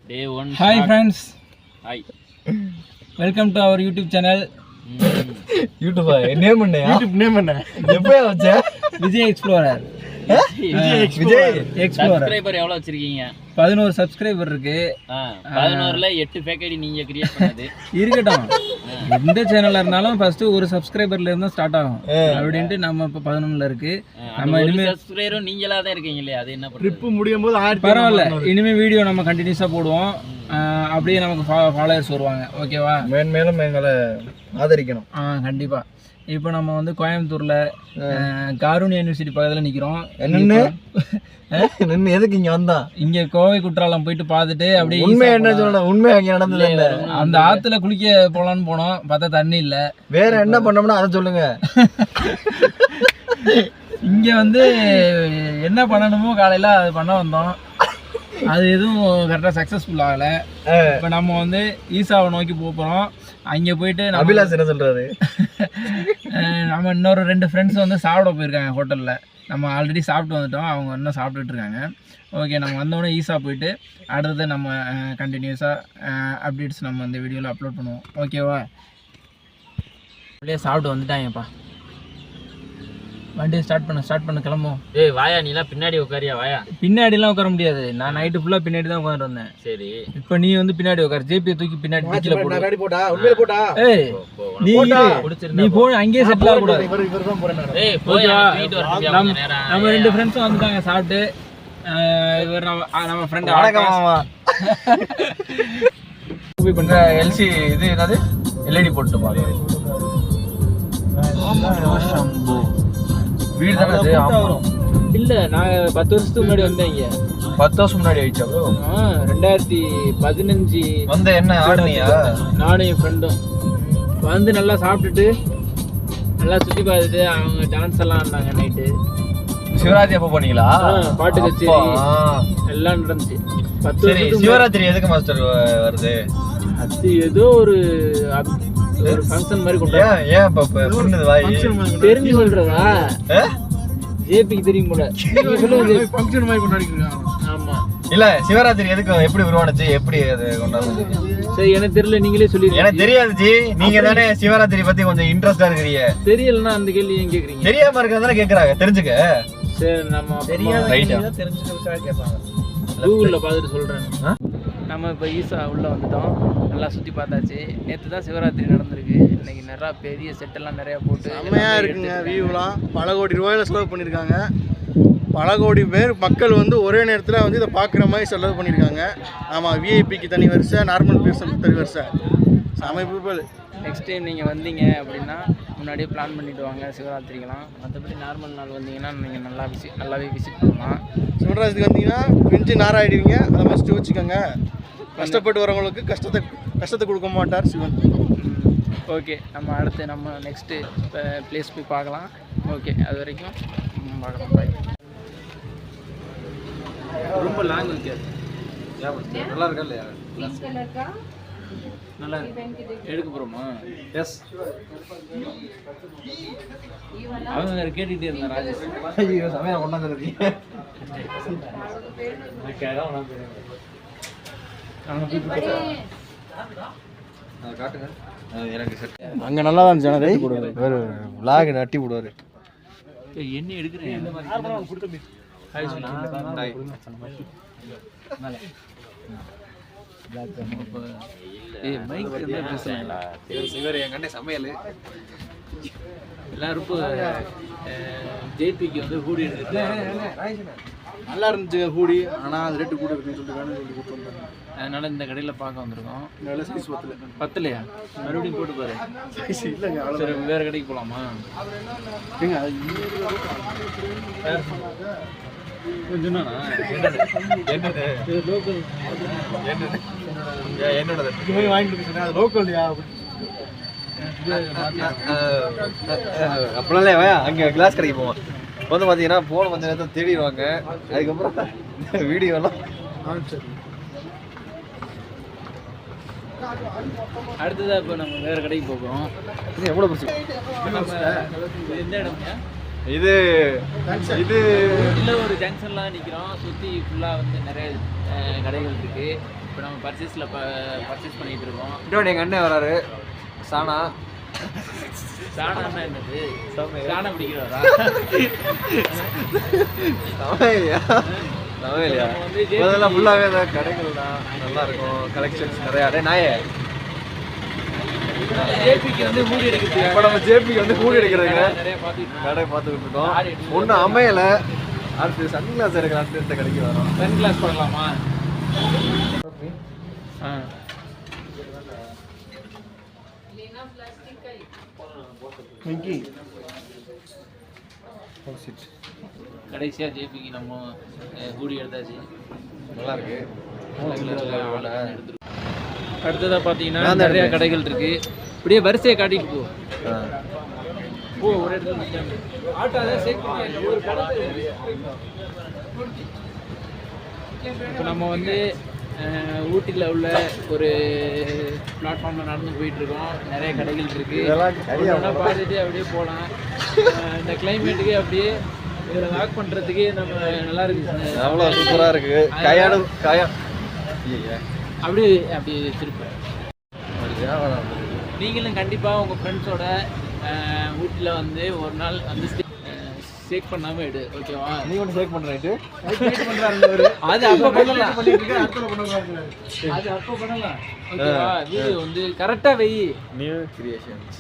Day 1. Hi friends. Hi. Welcome to our YouTube channel. YouTube name என்ன? YouTube name என்ன? எப்போ வச்ச? Vijay explorer. Vijay explorer. Subscriber எவ்வளவு வச்சிருக்கீங்க? 11 சப்ஸ்கிரைபர் இருக்கு. 11ல 8 ஃபேக் ஐடி நீங்க கிரியேட் பண்ணது. இருக்கட்டும். எந்த சேனல்ல இருந்தாலும் ஃபர்ஸ்ட் ஒரு சப்ஸ்கிரைபர்ல இருந்து ஸ்டார்ட் ஆகும். அப்படினு நம்ம இப்ப 11ல இருக்கு. நம்ம இனிமே சப்ஸ்கிரைபரும் நீங்களா தான் இருக்கீங்களே. அது என்ன பண்றது? ட்ரிப் முடியும் போது 1000 பரவாயில்ல. இனிமே வீடியோ நம்ம கண்டினியூஸா போடுவோம். அப்படியே நமக்கு ஃபாலோவர்ஸ் வருவாங்க. ஓகேவா? மேலும் எங்களை ஆதரிக்கணும். கண்டிப்பா. இப்போ நம்ம வந்து கோயம்புத்தூர்ல காரூனி யூனிவர்சிட்டி பக்கத்துல நிக்கிறோம். நின்னு எதுக்கு இங்க வந்தா? இங்க கோவை குற்றாலம் போயிட்டு பார்த்துட்டு அப்படியே உண்மை என்ன சொல்லணும்? உண்மை அங்க நடந்தது இல்ல. அந்த ஆத்துல குளிக்க போலான்னு போனோம், பார்த்தா தண்ணி இல்ல. வேற என்ன பண்ணோம்னா அதை சொல்லுங்க. இங்க வந்து என்ன பண்ணணுமோ காலையில அது பண்ண வந்தோம். அது எதுவும் கரெக்டா சக்சஸ்ஃபுல் ஆகல. இப்ப நம்ம வந்து ஈசாவை நோக்கி போறோம். அங்க போயிட்டு அபிலாஷ் என்ன சொல்றாரு? நம்ம இன்னொரு 2 ஃப்ரெண்ட்ஸ் வந்து சாப்பிட போயிருக்காங்க ஹோட்டல்ல. நம்ம ஆல்ரெடி சாப்பிட்டு வந்துட்டோம், அவங்க இன்னும் சாப்பிட்டுட்டு இருக்காங்க. ஓகே, நம்ம வந்தோடனே ஈஸா போயிட்டு அடுத்தது நம்ம கண்டினியூஸாக அப்டேட்ஸ் நம்ம இந்த வீடியோவில் அப்லோட் பண்ணுவோம். ஓகேவா? அப்படியே சாப்பிட்டு வந்துட்டாங்கப்பா. வண்டியை ஸ்டார்ட் பண்ண கிளம்புவோம். ஏய் வாயா, நீலாம் பின்னாடி உட்காரியா? வாயா. பின்னாடிலாம் உட்கார முடியாது. நான் நைட்டு ஃபுல்லாக பின்னாடி தான் உட்காந்துட்டு வந்தேன். சரி, இப்போ நீ வந்து பின்னாடி உட்காரு. ஜேபியை தூக்கி பின்னாடி டிக்கில போடு. ஏய் நீ போ, அங்கேயே செட்டில் ஆகக்கூடாது. ஏய் போயா, வீட்டு வரதுக்கு கொஞ்சம் நேரம். நம்ம 2 ஃப்ரெண்ட்ஸும் வந்துட்டாங்க சாப்பிட்டு. இவர் நம்ம ஃப்ரெண்ட் பண்ற எல்சி இது என்னது எல்இடி போட்டு பாருங்க. வீடு தானே அது? இல்ல, நான் 10 வருஷத்துக்கு முன்னாடி வந்தேன் இங்க. 10 வருஷம் முன்னாடி ஆயிடுச்சா ப்ரோ? 2015 வந்து என்ன ஆடுனியா? நானும் என் ஃப்ரெண்டும் வந்து நல்லா சாப்பிட்டுட்டு நல்லா சுத்தி பார்த்துட்டு அவங்க டான்ஸ் எல்லாம் ஆடினாங்க நைட்டு. சிவராத்திரி அப்போ போனீங்களா? பாட்டு கச்சேரி எல்லாம் நடந்துச்சு. 10 வருஷத்துக்கு சிவராத்திரி எதுக்கு மாஸ்டர் வருது? அது ஏதோ ஒரு ஃபங்க்ஷன் மாதிரி கொண்டாடுறாங்க. ஏன் புரிஞ்சது வாய் தெரிஞ்சு சொல்றதா? ஜேபிக்கு தெரியும் போல. ஃபங்க்ஷன் மாதிரி கொண்டாடிக்கிறாங்க. ஆமா. இல்ல, சிவராத்திரி எதுக்கு, எப்படி உருவானுச்சு, எப்படி அது கொண்டாடுறது? சரி, எனக்கு தெரியல, நீங்களே சொல்லிடுங்க. எனக்கு தெரியாது ஜி. நீங்க தானே சிவராத்திரி பத்தி கொஞ்சம் இன்ட்ரெஸ்டா இருக்கிறீங்க. தெரியலன்னா அந்த கேள்வி ஏன் கேக்குறீங்க? தெரியாம இருக்கிறதானே கேக்குறாங்க, தெரிஞ்சுக்க. சரி, நம்ம தெரிஞ்சுக்கிறதுக்காக கேட்பாங்க. கூகுளில் பார்த்துட்டு சொல்கிறேன். நம்ம இப்போ ஈசா உள்ளே வந்துட்டோம். நல்லா சுற்றி பார்த்தாச்சு. நேற்று தான் சிவராத்திரி நடந்திருக்கு. இன்றைக்கி நிறையா பெரிய செட்டெல்லாம் நிறையா போட்டு செம்மையாக இருக்குங்க. வியூலாம் பல கோடி ரூபாயில் செலவு பண்ணியிருக்காங்க. பல கோடி பேர் மக்கள் வந்து ஒரே நேரத்தில் வந்து இதை பார்க்குற மாதிரி செலவு பண்ணியிருக்காங்க. ஆமாம், விஐபிக்கு தனி வரிசை, நார்மல் பர்சனுக்கு தனி வரிசை. செம்ம பீப்புள். நெக்ஸ்ட் டைம் நீங்கள் வந்தீங்க அப்படின்னா முன்னாடியே பிளான் பண்ணிவிட்டு வாங்க சிவராத்திரிக்கெலாம். மற்றபடி நார்மல் நாள் வந்தீங்கன்னா நீங்கள் நல்லாவே விசிட் பண்ணலாம். சிவராத்திரிக்கு வந்தீங்கன்னா பிஞ்சு நாராயிடுவீங்க. அதை மஸ்ட்டு வச்சுக்கோங்க. கஷ்டப்பட்டு வரவங்களுக்கு கஷ்டத்தை கொடுக்க மாட்டார் சிவன். ஓகே, நம்ம நெக்ஸ்ட்டு பிளேஸ் போய் பார்க்கலாம். ஓகே, அது வரைக்கும் பார்க்கலாம். பாய். ரொம்ப லாங் வைக்காது. நல்லா இருக்கா இல்லையா? நல்லா எடுக்க போகிறோமா? எஸ். அவங்க கேட்டுக்கிட்டே இருந்தா ராஜேஷ். ஐயோ, சமையல் கொண்டாந்துருக்கீங்க. அங்கே நல்லா தான் இருந்துச்சு. விளாக் நட்டி போடுவார். என்ன எடுக்கிறேன்? சமையல் எல்லாருக்கும் ஜேபிக்கு வந்து ஹூடி எடுத்து நல்லா இருந்துச்சுங்க ஹூடி. ஆனால் அது ரேட்டு கூட இருக்குன்னு சொல்லிட்டு கொடுத்துருந்தாங்க. அதனால இந்த கடையில் பார்க்க வந்திருக்கோம். நல்ல சைஸ் 10லையா? மறுபடியும் போட்டு பாரு. இல்லைங்க, சரி, வேறு கடைக்கு போகலாமா? கொஞ்சம் என்னோட வாங்கிட்டு சொன்னேன். அது லோக்கல் இல்லையா? அப்படிலாம் இல்லையா? அங்கே கிளாஸ் கடைக்கு போவோம். வந்து பார்த்தீங்கன்னா ஃபோன் கொஞ்சம் நேரத்தை தேடிடுவாங்க. அதுக்கப்புறம் வீடியோலாம் அடுத்ததாக இப்போ நம்ம வேறு கடைக்கு போகிறோம். இது எவ்வளோ பிரச்சனை? எந்த இடம்யா? இது இல்லை, ஒரு ஜங்ஷன்லாம் நிற்கிறோம். சுற்றி ஃபுல்லாக வந்து நிறைய கடைகள் இருக்குது. இப்போ நம்ம பர்ச்சேஸ் பண்ணிட்டு இருக்கோம். இன்னொன்று எங்கள் அண்ணன் வராரு சானா. சாணம்னா என்னது? சாணம் பிடிக்கிறவரா? சமையலையா சமையலையா அதெல்லாம் ஃபுல்லாகவே தான் கடைகள் தான் நல்லா இருக்கும். கலெக்ஷன்ஸ் நிறையா. அடே நாயே ஜேபிக்கு வந்து மூடி எடுக்கிறது. இப்போ நம்ம ஜேபிக்கு வந்து கூடி எடுக்கிறதுங்க நிறைய பார்த்துட்டு கடை பார்த்துக்கிட்டு இருக்கோம். ஒன்றும் அமையலை. அடுத்து சன்கிளாஸ் எடுக்கலான்ட்டு இந்த கடைக்கு வரோம். சன் கிளாஸ் பண்ணலாமா? கடைசியாக ஜேபிக்கு நம்ம கூடி எடுத்தாச்சு. நல்லா இருக்கு. அடுத்ததாக பார்த்தீங்கன்னா நிறைய கடைகள் இருக்கு. இப்படியே வரிசையை காட்டிட்டு போ ஒரு இடத்துல இப்போ நம்ம வந்து ஊட்டியில் உள்ள ஒரு பிளாட்ஃபார்மில் நடந்து போயிட்டுருக்கோம். நிறைய கடைகள் இருக்குது. இதெல்லாம் பார்த்துட்டு அப்படியே போகலாம். இந்த கிளைமேட்டுக்கு அப்படியே இதில் வாக் பண்ணுறதுக்கு நம்ம நல்லா இருக்குது. அவ்வளோ சூப்பராக இருக்குது. கையாடு அப்படி திருப்பேன். நீங்களும் கண்டிப்பாக உங்கள் ஃப்ரெண்ட்ஸோட ஊட்டியில் வந்து ஒரு நாள் வந்து ஷேக் பண்ணாமல் எடு. ஓகேவா? நீ ஒன்று ஷேக் பண்ணுறேன். அது அப்போ பண்ணலாம். அது அப்போ பண்ணலாம். ஓகேவா? வீடியோ வந்து கரெக்டாக வெயி. New creations.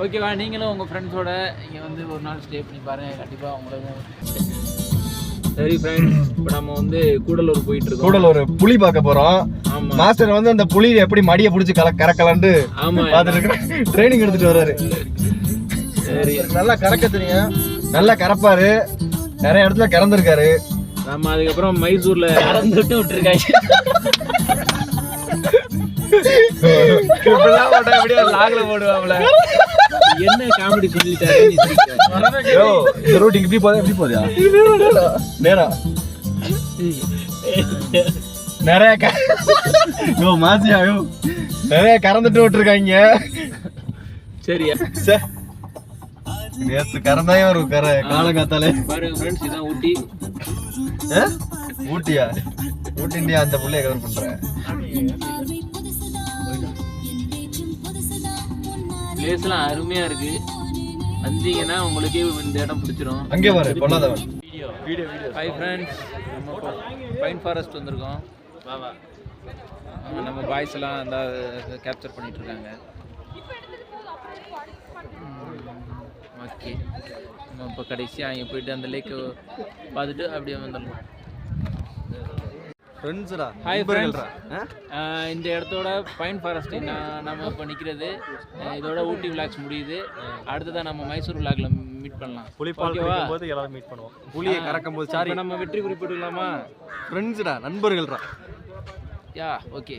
ஓகேவா? நீங்களும் உங்கள் ஃப்ரெண்ட்ஸோட இங்கே வந்து ஒரு நாள் ஸ்டே பண்ணி பாருங்கள். கண்டிப்பாக உங்களுக்கு. சரி ஃப்ரெண்ட்ஸ், இப்போ நம்ம வந்து கூடலூர் போயிட்டு இருக்கோம். கூடலூர் புலி பார்க்க போகிறோம். ஆமாம். மாஸ்டர் வந்து அந்த புலி எப்படி மடியை பிடிச்சி கறக்கலான்ட்டு ஆமாம் பார்த்துட்டு ட்ரைனிங் எடுத்துட்டு வர்றாரு. சரி, நல்லா கறக்க தெரியும். நல்லா கறப்பாரு. நிறைய இடத்துல கறந்துருக்காரு. நம்ம அதுக்கப்புறம் மைசூர்ல கறந்துட்டு விட்டுருக்காங்க. எப்படியா லாக்ல போடுவாங்கள. என்ன காமெடி சொல்லிட்டாரு. இந்த ரூட் இப்படி போதா எப்படி போதா நேரா நிறைய மாசியா நிறைய கறந்துட்டு விட்டுருக்காங்க. சரியா? நேற்று கறந்தாயே ஒரு காலங்காத்தாலே பாருங்க ஃப்ரெண்ட்ஸ், இதான் ஊட்டி. ஊட்டியா? ஊட்டிண்டியா? அந்த புள்ளைய கவர் பண்றேன். பிளேஸ்லாம் அருமையா இருக்கு. வந்தீங்கன்னா உங்களுக்கே இந்த இடம் பிடிச்சிரும். அங்கே பாரு பொல்லாதவன். வீடியோ ஹாய் ஃப்ரெண்ட்ஸ், நம்ம பைன் ஃபாரஸ்ட் வந்திருக்கோம். வா நம்ம பாய்ஸ் எல்லாம் அந்த கேப்சர் பண்ணிட்டு இருக்காங்க. ஓகே, நம்ம இப்போ கடைசியாக அங்கே போயிட்டு அந்த லேக்கு பார்த்துட்டு அப்படியே வந்துடலாம். ஹாய் ஃப்ரெண்ட்ஸ், இந்த இடத்தோட பைன் ஃபாரஸ்ட் நம்ம இப்போ நிற்கிறது. இதோட ஊட்டி விளாக்ஸ் முடியுது. அடுத்ததான் நம்ம மைசூர் விளாக்ல மீட் பண்ணலாம். ஓகேவா? எல்லாரும் மீட் பண்ணுவோம். புலியை கறக்கும் போது சாரி நம்ம வெற்றி குறிப்பிடலாமா? ஃப்ரெண்ட்ஸ்டா, நண்பர்கள்டா. Yeah okay.